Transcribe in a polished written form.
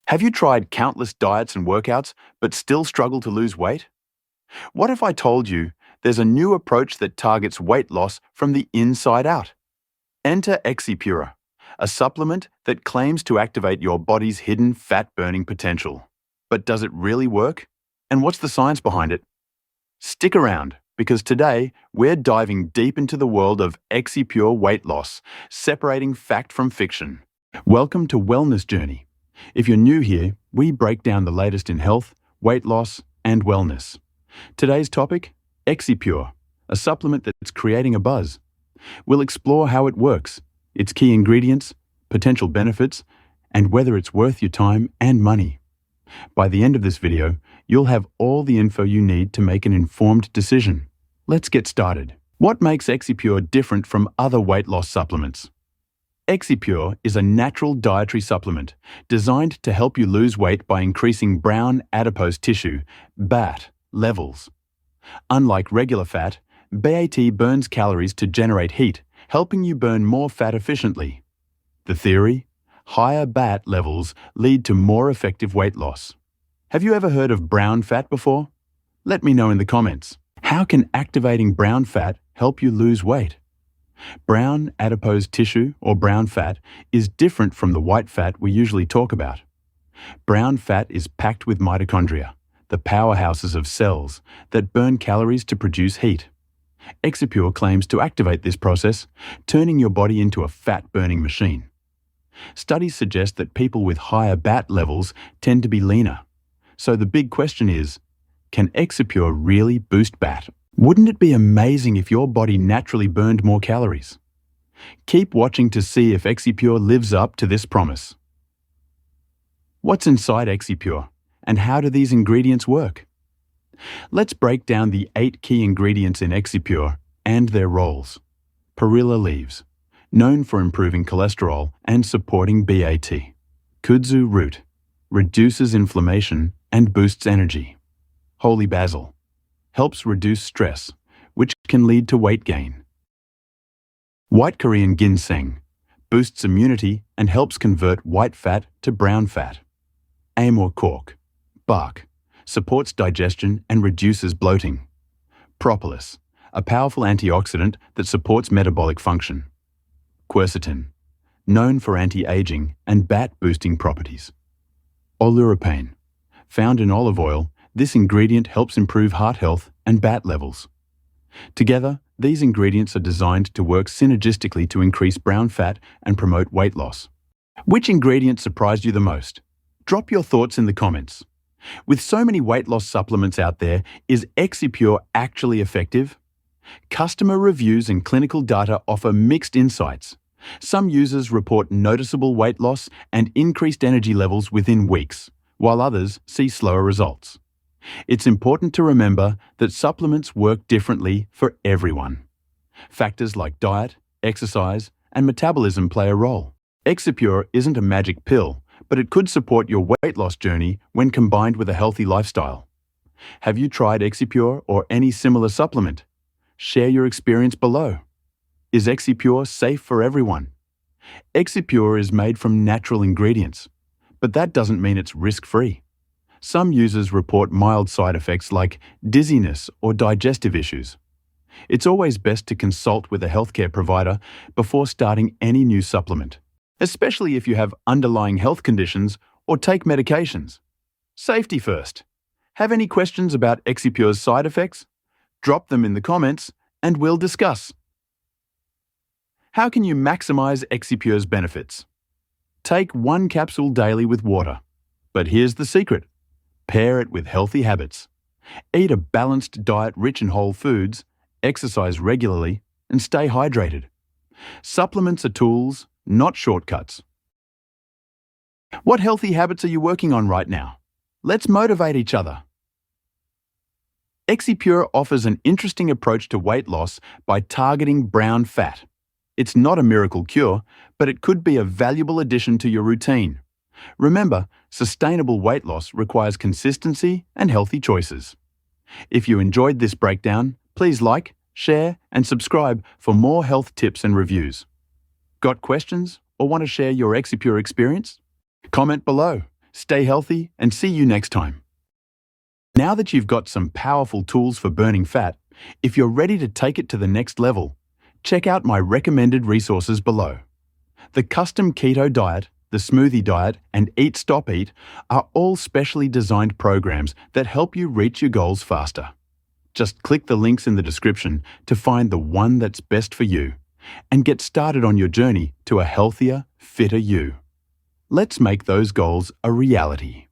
Have you tried countless diets and workouts but still struggle to lose weight? What if I told you there's a new approach that targets weight loss from the inside out? Enter Exipure, a supplement that claims to activate your body's hidden fat-burning potential. But does it really work? And what's the science behind it? Stick around, because today we're diving deep into the world of Exipure weight loss, separating fact from fiction. Welcome to Wellness Journey. If you're new here, we break down the latest in health, weight loss, and wellness. Today's topic, Exipure, a supplement that's creating a buzz. We'll explore how it works, its key ingredients, potential benefits, and whether it's worth your time and money. By the end of this video, you'll have all the info you need to make an informed decision. Let's get started. What makes Exipure different from other weight loss supplements? Exipure is a natural dietary supplement designed to help you lose weight by increasing brown adipose tissue, BAT, levels. Unlike regular fat, BAT burns calories to generate heat, helping you burn more fat efficiently. The theory? Higher BAT levels lead to more effective weight loss. Have you ever heard of brown fat before? Let me know in the comments. How can activating brown fat help you lose weight? Brown adipose tissue, or brown fat, is different from the white fat we usually talk about. Brown fat is packed with mitochondria, the powerhouses of cells that burn calories to produce heat. Exipure claims to activate this process, turning your body into a fat-burning machine. Studies suggest that people with higher BAT levels tend to be leaner. So the big question is, can Exipure really boost BAT? Wouldn't it be amazing if your body naturally burned more calories? Keep watching to see if Exipure lives up to this promise. What's inside Exipure, and how do these ingredients work? Let's break down the 8 key ingredients in Exipure and their roles. Perilla leaves, known for improving cholesterol and supporting BAT. Kudzu root, reduces inflammation and boosts energy. Holy basil, helps reduce stress, which can lead to weight gain. White Korean ginseng, boosts immunity and helps convert white fat to brown fat. Amur cork, bark, supports digestion and reduces bloating. Propolis, a powerful antioxidant that supports metabolic function. Quercetin, known for anti-aging and BAT-boosting properties. Oleuropein, found in olive oil, this ingredient helps improve heart health and BAT levels. Together, these ingredients are designed to work synergistically to increase brown fat and promote weight loss. Which ingredient surprised you the most? Drop your thoughts in the comments. With so many weight loss supplements out there, is Exipure actually effective? Customer reviews and clinical data offer mixed insights. Some users report noticeable weight loss and increased energy levels within weeks, while others see slower results. It's important to remember that supplements work differently for everyone. Factors like diet, exercise, and metabolism play a role. Exipure isn't a magic pill, but it could support your weight loss journey when combined with a healthy lifestyle. Have you tried Exipure or any similar supplement? Share your experience below. Is Exipure safe for everyone? Exipure is made from natural ingredients, but that doesn't mean it's risk-free. Some users report mild side effects like dizziness or digestive issues. It's always best to consult with a healthcare provider before starting any new supplement, especially if you have underlying health conditions or take medications. Safety first. Have any questions about Exipure's side effects? Drop them in the comments and we'll discuss. How can you maximize Exipure's benefits? Take 1 capsule daily with water. But here's the secret. Pair it with healthy habits. Eat a balanced diet rich in whole foods, exercise regularly, and stay hydrated. Supplements are tools, not shortcuts. What healthy habits are you working on right now? Let's motivate each other. Exipure offers an interesting approach to weight loss by targeting brown fat. It's not a miracle cure, but it could be a valuable addition to your routine. Remember, sustainable weight loss requires consistency and healthy choices. If you enjoyed this breakdown, please like, share, and subscribe for more health tips and reviews. Got questions or want to share your Exipure experience? Comment below. Stay healthy and see you next time. Now that you've got some powerful tools for burning fat, if you're ready to take it to the next level, check out my recommended resources below. The Custom Keto Diet, the Smoothie Diet, and Eat Stop Eat are all specially designed programs that help you reach your goals faster. Just click the links in the description to find the one that's best for you and get started on your journey to a healthier, fitter you. Let's make those goals a reality.